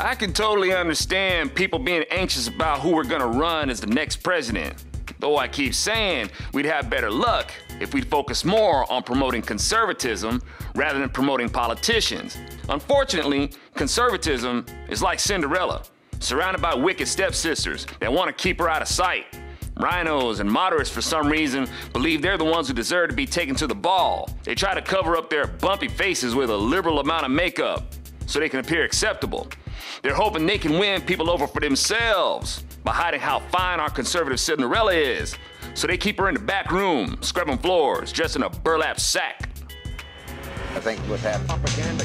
I can totally understand people being anxious about who we're gonna run as the next president. Though I keep saying we'd have better luck if we'd focus more on promoting conservatism rather than promoting politicians. Unfortunately, conservatism is like Cinderella, surrounded by wicked stepsisters that want to keep her out of sight. Rhinos and moderates, for some reason, believe they're the ones who deserve to be taken to the ball. They try to cover up their bumpy faces with a liberal amount of makeup so they can appear acceptable. They're hoping they can win people over for themselves by hiding how fine our conservative Cinderella is. So they keep her in the back room, scrubbing floors, dressed in a burlap sack. I think with that propaganda.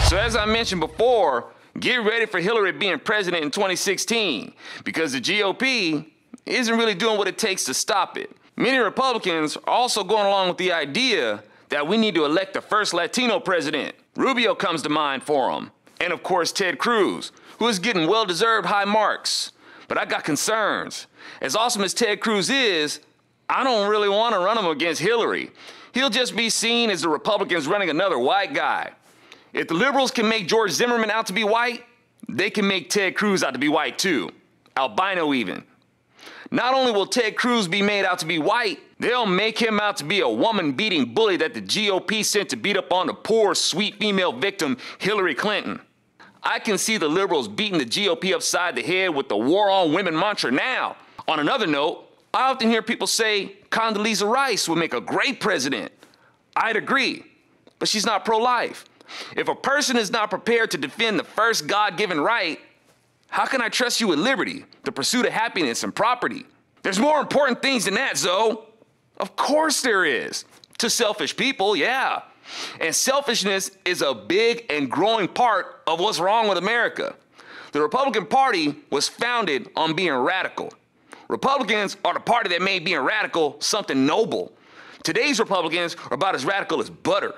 So as I mentioned before, get ready for Hillary being president in 2016 because the GOP isn't really doing what it takes to stop it. Many Republicans are also going along with the idea that we need to elect the first Latino president. Rubio comes to mind for them. And of course, Ted Cruz, who is getting well-deserved high marks. But I got concerns. As awesome as Ted Cruz is, I don't really want to run him against Hillary. He'll just be seen as the Republicans running another white guy. If the liberals can make George Zimmerman out to be white, they can make Ted Cruz out to be white too. Albino even. Not only will Ted Cruz be made out to be white, they'll make him out to be a woman-beating bully that the GOP sent to beat up on the poor, sweet female victim, Hillary Clinton. I can see the liberals beating the GOP upside the head with the war on women mantra now. On another note, I often hear people say Condoleezza Rice would make a great president. I'd agree, but she's not pro-life. If a person is not prepared to defend the first God-given right, how can I trust you with liberty, the pursuit of happiness and property? There's more important things than that, Zoe. Of course there is. To selfish people, yeah. And selfishness is a big and growing part of what's wrong with America. The Republican Party was founded on being radical. Republicans are the party that made being radical something noble. Today's Republicans are about as radical as butter.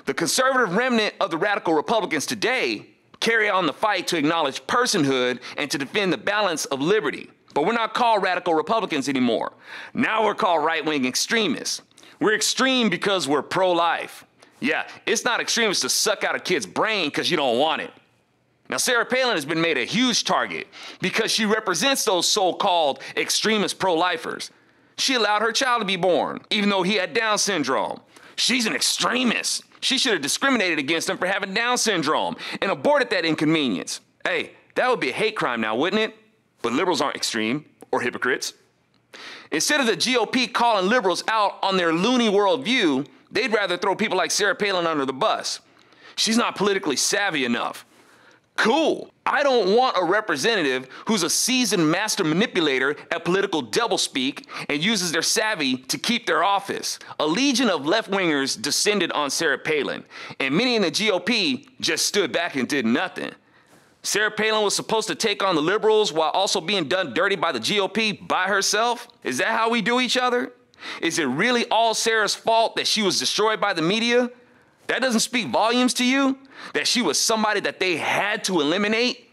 The conservative remnant of the radical Republicans today carry on the fight to acknowledge personhood and to defend the balance of liberty. But we're not called radical Republicans anymore. Now we're called right-wing extremists. We're extreme because we're pro-life. Yeah, it's not extremist to suck out a kid's brain because you don't want it. Now, Sarah Palin has been made a huge target because she represents those so-called extremist pro-lifers. She allowed her child to be born, even though he had Down syndrome. She's an extremist. She should have discriminated against him for having Down syndrome and aborted that inconvenience. Hey, that would be a hate crime now, wouldn't it? But liberals aren't extreme or hypocrites. Instead of the GOP calling liberals out on their loony worldview, they'd rather throw people like Sarah Palin under the bus. She's not politically savvy enough. Cool. I don't want a representative who's a seasoned master manipulator at political doublespeak and uses their savvy to keep their office. A legion of left-wingers descended on Sarah Palin, and many in the GOP just stood back and did nothing. Sarah Palin was supposed to take on the liberals while also being done dirty by the GOP by herself? Is that how we do each other? Is it really all Sarah's fault that she was destroyed by the media? That doesn't speak volumes to you? That she was somebody that they had to eliminate?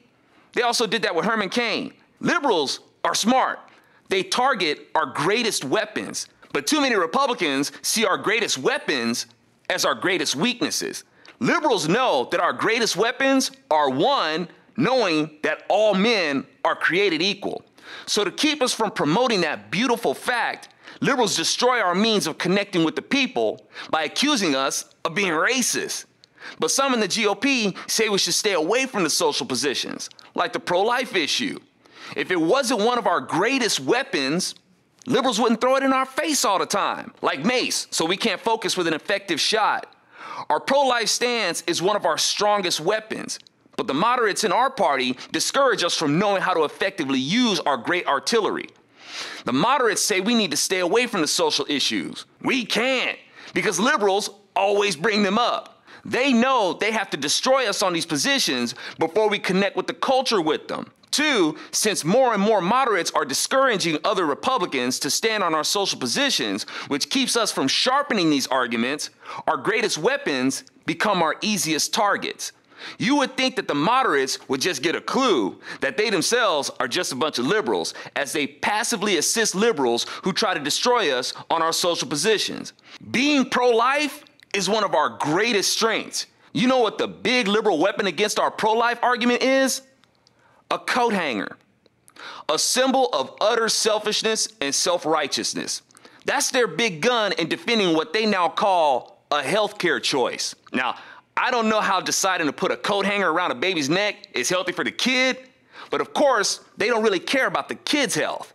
They also did that with Herman Cain. Liberals are smart. They target our greatest weapons. But too many Republicans see our greatest weapons as our greatest weaknesses. Liberals know that our greatest weapons are, one, knowing that all men are created equal. So to keep us from promoting that beautiful fact, liberals destroy our means of connecting with the people by accusing us of being racist. But some in the GOP say we should stay away from the social positions, like the pro-life issue. If it wasn't one of our greatest weapons, liberals wouldn't throw it in our face all the time, like mace, so we can't focus with an effective shot. Our pro-life stance is one of our strongest weapons, but the moderates in our party discourage us from knowing how to effectively use our great artillery. The moderates say we need to stay away from the social issues. We can't, because liberals always bring them up. They know they have to destroy us on these positions before we connect with the culture with them. Two, since more and more moderates are discouraging other Republicans to stand on our social positions, which keeps us from sharpening these arguments, our greatest weapons become our easiest targets. You would think that the moderates would just get a clue that they themselves are just a bunch of liberals, as they passively assist liberals who try to destroy us on our social positions. Being pro-life is one of our greatest strengths. You know what the big liberal weapon against our pro-life argument is? A coat hanger. A symbol of utter selfishness and self-righteousness. That's their big gun in defending what they now call a healthcare choice. Now, I don't know how deciding to put a coat hanger around a baby's neck is healthy for the kid, but of course, they don't really care about the kid's health.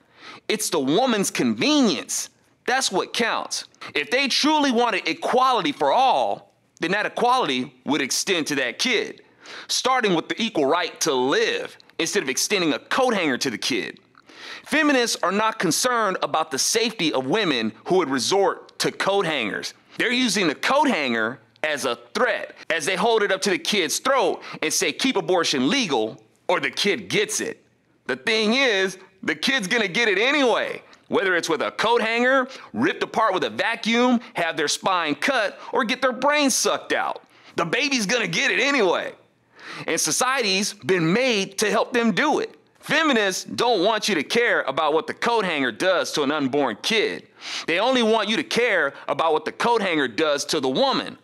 It's the woman's convenience. That's what counts. If they truly wanted equality for all, then that equality would extend to that kid, starting with the equal right to live instead of extending a coat hanger to the kid. Feminists are not concerned about the safety of women who would resort to coat hangers. They're using the coat hanger as a threat, as they hold it up to the kid's throat and say, keep abortion legal, or the kid gets it. The thing is, the kid's gonna get it anyway, whether it's with a coat hanger, ripped apart with a vacuum, have their spine cut, or get their brains sucked out. The baby's gonna get it anyway. And society's been made to help them do it. Feminists don't want you to care about what the coat hanger does to an unborn kid. They only want you to care about what the coat hanger does to the woman.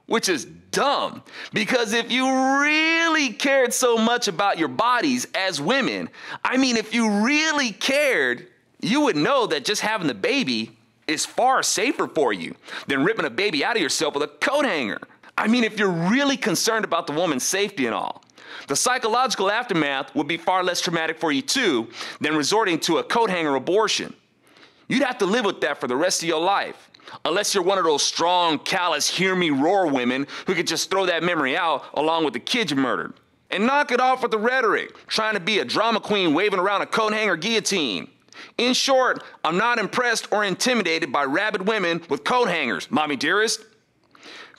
Which is dumb, because if you really cared so much about your bodies as women, if you really cared, you would know that just having the baby is far safer for you than ripping a baby out of yourself with a coat hanger. If you're really concerned about the woman's safety and all, the psychological aftermath would be far less traumatic for you too than resorting to a coat hanger abortion. You'd have to live with that for the rest of your life. Unless you're one of those strong, callous, hear me roar women who could just throw that memory out along with the kid you murdered. And knock it off with the rhetoric, trying to be a drama queen waving around a coat hanger guillotine. In short, I'm not impressed or intimidated by rabid women with coat hangers, mommy dearest.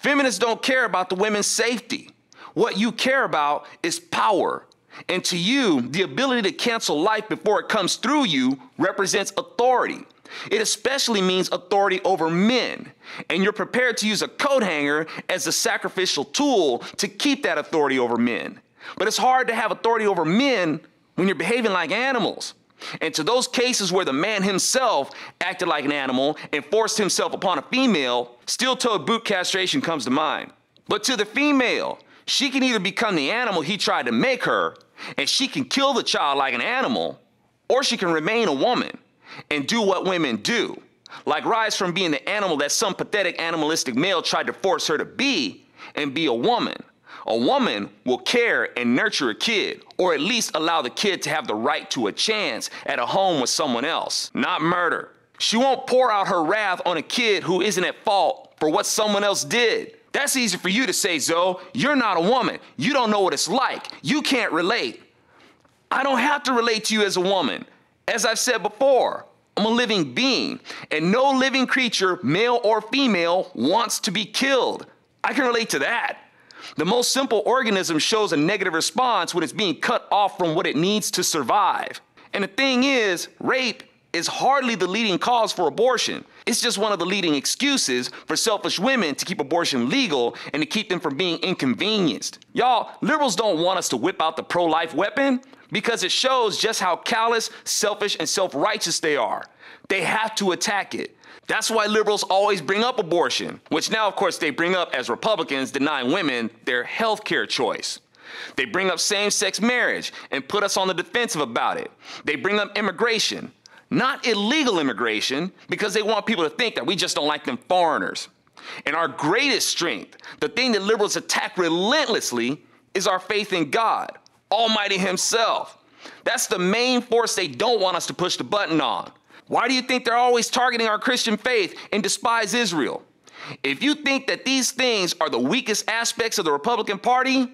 Feminists don't care about the women's safety. What you care about is power. And to you, the ability to cancel life before it comes through you represents authority. It especially means authority over men, and you're prepared to use a coat hanger as a sacrificial tool to keep that authority over men. But it's hard to have authority over men when you're behaving like animals. And to those cases where the man himself acted like an animal and forced himself upon a female, steel-toed boot castration comes to mind. But to the female, she can either become the animal he tried to make her, and she can kill the child like an animal, or she can remain a woman and do what women do, like rise from being the animal that some pathetic animalistic male tried to force her to be and be a woman. A woman will care and nurture a kid, or at least allow the kid to have the right to a chance at a home with someone else, not murder. She won't pour out her wrath on a kid who isn't at fault for what someone else did. That's easy for you to say, Zoe. You're not a woman. You don't know what it's like. You can't relate. I don't have to relate to you as a woman. As I've said before, I'm a living being, and no living creature, male or female, wants to be killed. I can relate to that. The most simple organism shows a negative response when it's being cut off from what it needs to survive. And the thing is, rape is hardly the leading cause for abortion. It's just one of the leading excuses for selfish women to keep abortion legal and to keep them from being inconvenienced. Y'all, liberals don't want us to whip out the pro-life weapon because it shows just how callous, selfish, and self-righteous they are. They have to attack it. That's why liberals always bring up abortion, which now, of course, they bring up as Republicans denying women their health care choice. They bring up same-sex marriage and put us on the defensive about it. They bring up immigration, not illegal immigration, because they want people to think that we just don't like them foreigners. And our greatest strength, the thing that liberals attack relentlessly, is our faith in God, Almighty Himself. That's the main force they don't want us to push the button on. Why do you think they're always targeting our Christian faith and despise Israel? If you think that these things are the weakest aspects of the Republican Party,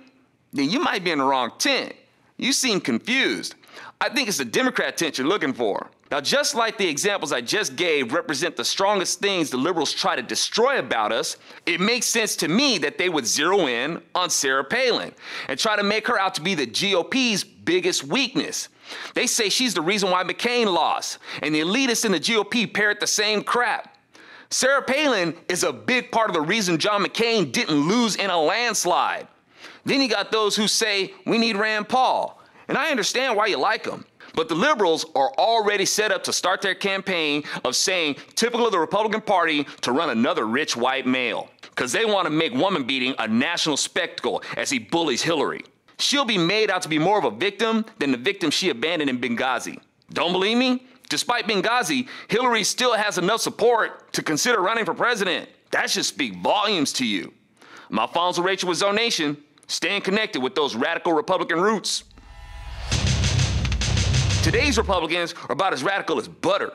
then you might be in the wrong tent. You seem confused. I think it's the Democrat tent you're looking for. Now, just like the examples I just gave represent the strongest things the liberals try to destroy about us, it makes sense to me that they would zero in on Sarah Palin and try to make her out to be the GOP's biggest weakness. They say she's the reason why McCain lost, and the elitists in the GOP parrot the same crap. Sarah Palin is a big part of the reason John McCain didn't lose in a landslide. Then you got those who say we need Rand Paul. And I understand why you like him. But the liberals are already set up to start their campaign of saying, typical of the Republican Party, to run another rich white male. Because they want to make woman beating a national spectacle as he bullies Hillary. She'll be made out to be more of a victim than the victim she abandoned in Benghazi. Don't believe me? Despite Benghazi, Hillary still has enough support to consider running for president. That should speak volumes to you. I'm Alfonso Rachel with Zone Nation, staying connected with those radical Republican roots. Today's Republicans are about as radical as butter.